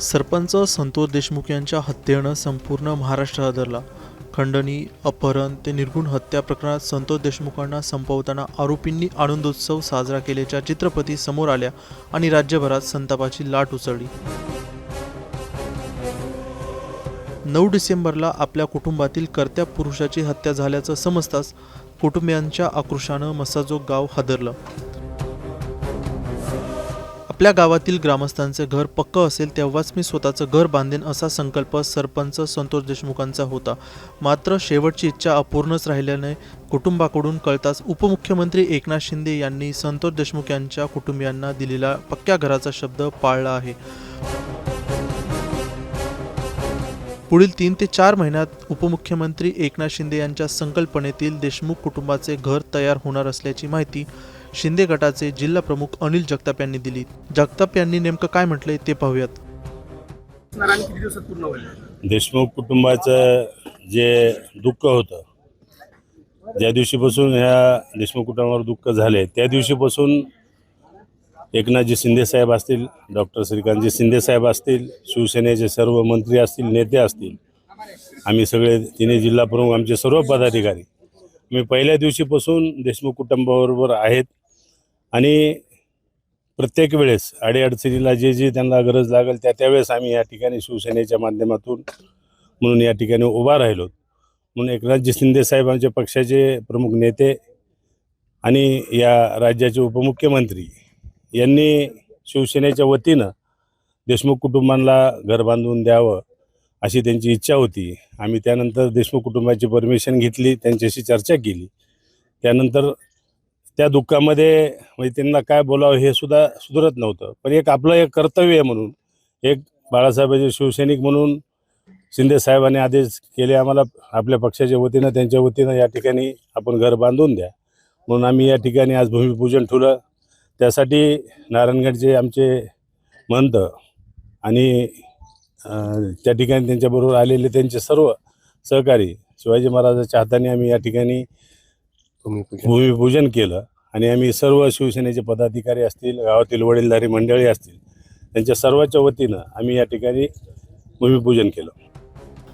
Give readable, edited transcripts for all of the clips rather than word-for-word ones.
सरपंच संतोष देशमुख यांच्या हत्येनं संपूर्ण महाराष्ट्र हादरला. खंडणी, अपहरण ते निर्घृण हत्या प्रकरणात संतोष देशमुखांना संपवताना आरोपींनी आनंदोत्सव साजरा केल्याच्या चित्रफिती समोर आल्या आणि राज्यभरात संतापाची लाट उसळली. 9 डिसेंबरला आपल्या कुटुंबातील कर्त्या पुरुषाची हत्या झाल्याचं समजताच कुटुंबियांच्या आक्रोशानं मसाजोग गाव हादरलं. आपल्या गावातील ग्रामस्थांचे घर पक्क असेल तेव्हाच मी स्वतःचं घर बांधेन असा संकल्प सरपंच संतोष देशमुखांचा होता. मात्र शेवटची इच्छा अपूर्णच राहिल्याने कुटुंबाकडून कळताच उपमुख्यमंत्री एकनाथ शिंदे यांनी संतोष देशमुख यांच्या कुटुंबियांना दिलेला पक्क्या घराचा शब्द पाळला आहे. पुढील 3 ते 4 महिन्यात उपमुख्यमंत्री एकनाथ शिंदे यांच्या संकल्पनेतील देशमुख कुटुंबाचे घर तयार होणार असल्याची माहिती शिंदे गटाचे जिल्हा प्रमुख अनिल जगताप यांनी दिली. जगताप यांनी नेमकं काय म्हटलंय ते पाहूयात. देशमुख कुटुंबाचं जे दुःख होतं, ज्या दिवशीपासून ह्या देशमुख कुटुंबावर दुःख झाले त्या दिवशीपासून एकनाथजी शिंदेसाहेब असतील, डॉक्टर श्रीकांतजी शिंदेसाहेब असतील, शिवसेनेचे सर्व मंत्री असतील, नेते असतील, आम्ही सगळे तिन्ही जिल्हा प्रमुख, आमचे सर्व पदाधिकारी मी पहिल्या दिवशीपासून देशमुख कुटुंबाबरोबर आहेत आणि प्रत्येक वेळेस अडीअडचणीला जे त्यांना गरज लागेल त्यावेळेस आम्ही या ठिकाणी शिवसेनेच्या माध्यमातून म्हणून या ठिकाणी उभा राहिलो. म्हणून एकनाथजी शिंदेसाहेब आमच्या पक्षाचे प्रमुख नेते आणि या राज्याचे उपमुख्यमंत्री यांनी शिवसेनेच्या वतीनं देशमुख कुटुंबांना घर बांधून द्यावं अशी त्यांची इच्छा होती. आम्ही त्यानंतर देशमुख कुटुंबाची परमिशन घेतली, त्यांच्याशी चर्चा केली. त्यानंतर त्या दुःखामध्ये म्हणजे त्यांना काय बोलावं हे सुद्धा सुधरत नव्हतं. पण आपलं एक कर्तव्य आहे म्हणून, एक बाळासाहेबांचे शिवसैनिक म्हणून शिंदेसाहेबांनी आदेश केले आम्हाला आपल्या पक्षाच्या वतीनं, त्यांच्या वतीनं या ठिकाणी आपण घर बांधून द्या. म्हणून आम्ही या ठिकाणी आज भूमिपूजन ठेवलं. त्यासाठी नारायणगडचे आमचे महंत आणि त्या ठिकाणी त्यांच्याबरोबर आलेले त्यांचे सर्व सहकारी शिवाजी महाराजांच्या हाताने आम्ही या ठिकाणी भूमिपूजन केलं आणि आम्ही सर्व शिवसेनेचे पदाधिकारी असतील, गावातील वडीलधारी मंडळी असतील, त्यांच्या सर्वांच्या वतीनं आम्ही या ठिकाणी भूमिपूजन केलं.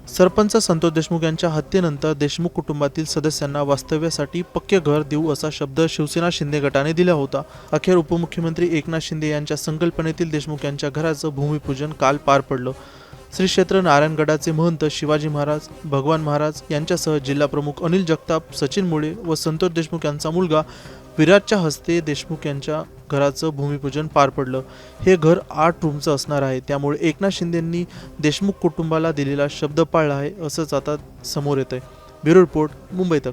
सरपंच संतोष देशमुख यांच्या हत्येनंतर देशमुख कुटुंबातील सदस्यांना वास्तव्यासाठी पक्के घर देऊ असा शब्द शिवसेना शिंदे गटाने दिला होता. अखेर उपमुख्यमंत्री एकनाथ शिंदे यांच्या संकल्पनेतील देशमुख यांच्या घराचं भूमिपूजन काल पार पडलं. श्री क्षेत्र नारायणगडाचे महंत शिवाजी महाराज, भगवान महाराज यांच्यासह जिल्हा प्रमुख अनिल जगताप, सचिन मुळे व संतोष देशमुख यांचा मुलगा विराजच्या हस्ते देशमुख यांच्या घराचं भूमिपूजन पार पडलं. हे घर 8 रूमचं असणार आहे. त्यामुळे एकनाथ शिंदेंनी देशमुख कुटुंबाला दिलेला शब्द पाळला आहे असंच आता समोर येत आहे. ब्युरो रिपोर्ट, मुंबई तक.